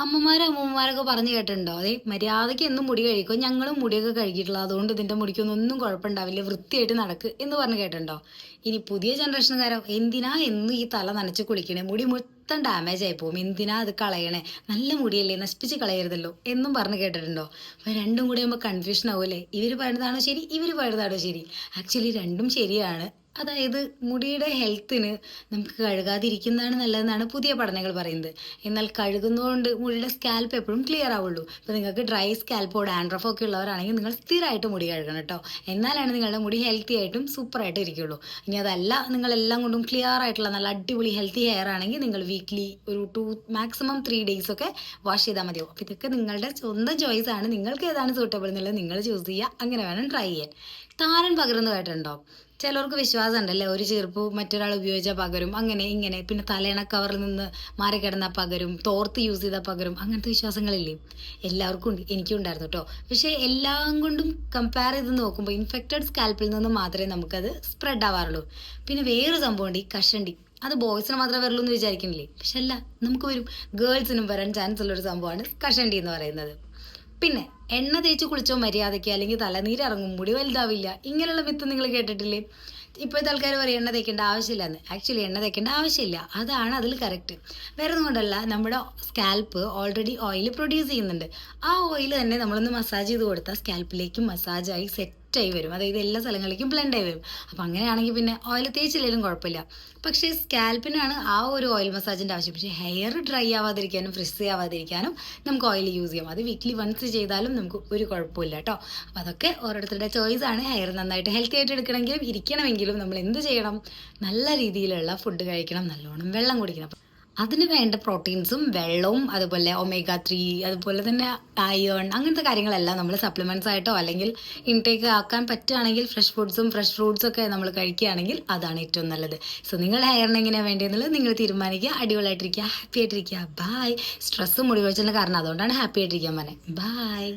അമ്മമാരൊക്കെ പറഞ്ഞു കേട്ടിട്ടുണ്ടോ? അതെ, മര്യാദയ്ക്ക് എന്നും മുടി കഴിക്കും, ഞങ്ങളും മുടിയൊക്കെ കഴുകിയിട്ടുള്ള, അതുകൊണ്ട് ഇതിന്റെ മുടിക്കൊന്നും ഒന്നും കുഴപ്പമുണ്ടാവില്ല, വൃത്തിയായിട്ട് നടക്ക് എന്ന് പറഞ്ഞു കേട്ടിട്ടുണ്ടോ? ഇനി പുതിയ ജനറേഷനുകാരോ, എന്തിനാ എന്നും ഈ തല നനച്ച് കുളിക്കണേ, മുടി മൊത്തം ഡാമേജ് ആയി പോകും, എന്തിനാ അത് കളയണേ, നല്ല മുടിയല്ലേ, നശിപ്പിച്ച് കളയരുതല്ലോ എന്നും പറഞ്ഞു കേട്ടിട്ടുണ്ടോ? അപ്പൊ രണ്ടും കൂടി ആകുമ്പോൾ കൺഫ്യൂഷൻ ആവൂലേ, ഇവര് പറയുന്നതാണോ ശരി, ഇവര് പറയുന്നതാണോ ശരി? ആക്ച്വലി രണ്ടും ശരിയാണ്. അതായത് മുടിയുടെ ഹെൽത്തിന് നമുക്ക് കഴുകാതിരിക്കുന്നതാണ് നല്ലതെന്നാണ് പുതിയ പഠനങ്ങൾ പറയുന്നത്. എന്നാൽ കഴുകുന്നതുകൊണ്ട് മുടിയുടെ സ്കാൽപ്പ് എപ്പോഴും ക്ലിയർ ആവുള്ളൂ. ഇപ്പോൾ നിങ്ങൾക്ക് ഡ്രൈ സ്കാൽപ്പോ ഡാൻഡ്രഫോ ഒക്കെ ഉള്ളവരാണെങ്കിൽ നിങ്ങൾ സ്ഥിരമായിട്ട് മുടി കഴുകണം കേട്ടോ. എന്നാലാണ് നിങ്ങളുടെ മുടി ഹെൽത്തി ആയിട്ടും സൂപ്പറായിട്ടും ഇരിക്കുള്ളൂ. ഇനി അതല്ല, നിങ്ങളെല്ലാം കൊണ്ടും ക്ലിയർ ആയിട്ടുള്ള നല്ല അടിപൊളി ഹെൽത്തി ഹെയർ ആണെങ്കിൽ നിങ്ങൾ വീക്ക്ലി ഒരു 2 മാക്സിമം 3 days ഒക്കെ വാഷ് ചെയ്താൽ മതിയോ. അപ്പോൾ ഇതൊക്കെ നിങ്ങളുടെ സ്വന്തം ചോയ്സ് ആണ്. നിങ്ങൾക്ക് ഏതാണ് സൂട്ടബിൾ എന്നുള്ളത് നിങ്ങൾ ചൂസ് ചെയ്യുക. അങ്ങനെ വേണം ട്രൈ ചെയ്യാൻ. താരൻ പകരുന്ന കേട്ടിട്ടുണ്ടോ? ചിലർക്ക് വിശ്വാസം ഉണ്ടല്ലേ, ഒരു ചീർപ്പ് മറ്റൊരാൾ ഉപയോഗിച്ചാൽ പകരും, അങ്ങനെ ഇങ്ങനെ. പിന്നെ തലയണ കവറിൽ നിന്ന് മാറിക്കിടന്നാൽ പകരും, തോർത്ത് യൂസ് ചെയ്താൽ പകരും, അങ്ങനത്തെ വിശ്വാസങ്ങളില്ലേ? എല്ലാവർക്കും ഉണ്ട്, എനിക്കും ഉണ്ടായിരുന്നു കേട്ടോ. പക്ഷേ എല്ലാം കൊണ്ടും കമ്പയർ ചെയ്ത് നോക്കുമ്പോൾ ഇൻഫെക്റ്റഡ് സ്കാൽപ്പിൽ നിന്ന് മാത്രമേ നമുക്കത് സ്പ്രെഡ് ആവാറുള്ളൂ. പിന്നെ വേറൊരു സംഭവമുണ്ട്, ഈ കഷണ്ടി. അത് ബോയ്സിന് മാത്രമേ വരുള്ളൂ എന്ന് വിചാരിക്കുന്നില്ലേ? പക്ഷെ അല്ല, നമുക്ക് വരും. ഗേൾസിനും വരാൻ ചാൻസ് ഉള്ളൊരു സംഭവമാണ് കഷണ്ടി എന്ന് പറയുന്നത്. പിന്നെ എണ്ണ തേച്ച് കുളിച്ചോ മര്യാദയ്ക്ക്, അല്ലെങ്കിൽ തലനീരിറങ്ങും, മുടി വലുതാവില്ല, ഇങ്ങനെയുള്ള മിത്ത് നിങ്ങൾ കേട്ടിട്ടില്ലേ? ഇപ്പോഴത്തെ ആൾക്കാർ പറയും എണ്ണ തേക്കേണ്ട ആവശ്യമില്ലെന്ന്. ആക്ച്വലി എണ്ണ തേക്കേണ്ട ആവശ്യമില്ല, അതാണ് അതിൽ കറക്റ്റ്. വേറെ ഒന്നും കൊണ്ടല്ല, നമ്മുടെ സ്കാൽപ്പ് ഓൾറെഡി ഓയിൽ പ്രൊഡ്യൂസ് ചെയ്യുന്നുണ്ട്. ആ ഓയിൽ തന്നെ നമ്മളൊന്ന് മസാജ് ചെയ്ത് കൊടുത്താൽ സ്കാൽപ്പിലേക്ക് മസാജായി സെറ്റായി വരും. അതായത് എല്ലാ സ്ഥലങ്ങളിലേക്കും ബ്ലെൻഡ് ആയി വരും. അപ്പം അങ്ങനെയാണെങ്കിൽ പിന്നെ ഓയിൽ തേച്ചില്ലെങ്കിലും കുഴപ്പമില്ല. പക്ഷേ സ്കാൽപ്പിനാണ് ആ ഒരു ഓയിൽ മസാജിൻ്റെ ആവശ്യം. പക്ഷേ ഹെയർ ഡ്രൈ ആവാതിരിക്കാനും ഫ്രിസി ആവാതിരിക്കാനും നമുക്ക് ഓയിൽ യൂസ് ചെയ്യാം. അത് വീക്ക്ലി വൺസ് ചെയ്താലും നമുക്ക് ഒരു കുഴപ്പമില്ല കേട്ടോ. അപ്പം അതൊക്കെ ഓരോരുത്തരുടെ ചോയ്സ് ആണ്. ഹെയർ നന്നായിട്ട് ഹെൽത്തി ആയിട്ട് എടുക്കണമെങ്കിലും ഇരിക്കണമെങ്കിലും നമ്മൾ എന്ത് ചെയ്യണം? നല്ല രീതിയിലുള്ള ഫുഡ് കഴിക്കണം, നല്ലോണം വെള്ളം കുടിക്കണം. അതിന് വേണ്ട പ്രോട്ടീൻസും വെള്ളവും, അതുപോലെ omega 3, അതുപോലെ തന്നെ അയേൺ, അങ്ങനത്തെ കാര്യങ്ങളെല്ലാം നമ്മൾ സപ്ലിമെന്റ്സ് ആയിട്ടോ അല്ലെങ്കിൽ ഇൻടേക്ക് ആക്കാൻ പറ്റുകയാണെങ്കിൽ ഫ്രഷ് ഫുഡ്സും ഫ്രഷ് ഫ്രൂട്ട്സും ഒക്കെ നമ്മൾ കഴിക്കുകയാണെങ്കിൽ അതാണ് ഏറ്റവും നല്ലത്. സോ നിങ്ങളുടെ ഹെയറിന് എങ്ങനെയാണ് വേണ്ടതെന്നുള്ളത് നിങ്ങൾ തീരുമാനിക്കുക. അടിപൊളിയായിട്ടിരിക്കുക, ഹാപ്പി ആയിട്ടിരിക്കുക. ബായ്. സ്ട്രെസ്സും മുടി കൊഴിച്ചിലിന് കാരണം അതുകൊണ്ടാണ് ഹാപ്പി ആയിട്ടിരിക്കാൻ പറഞ്ഞത്. ബായ്.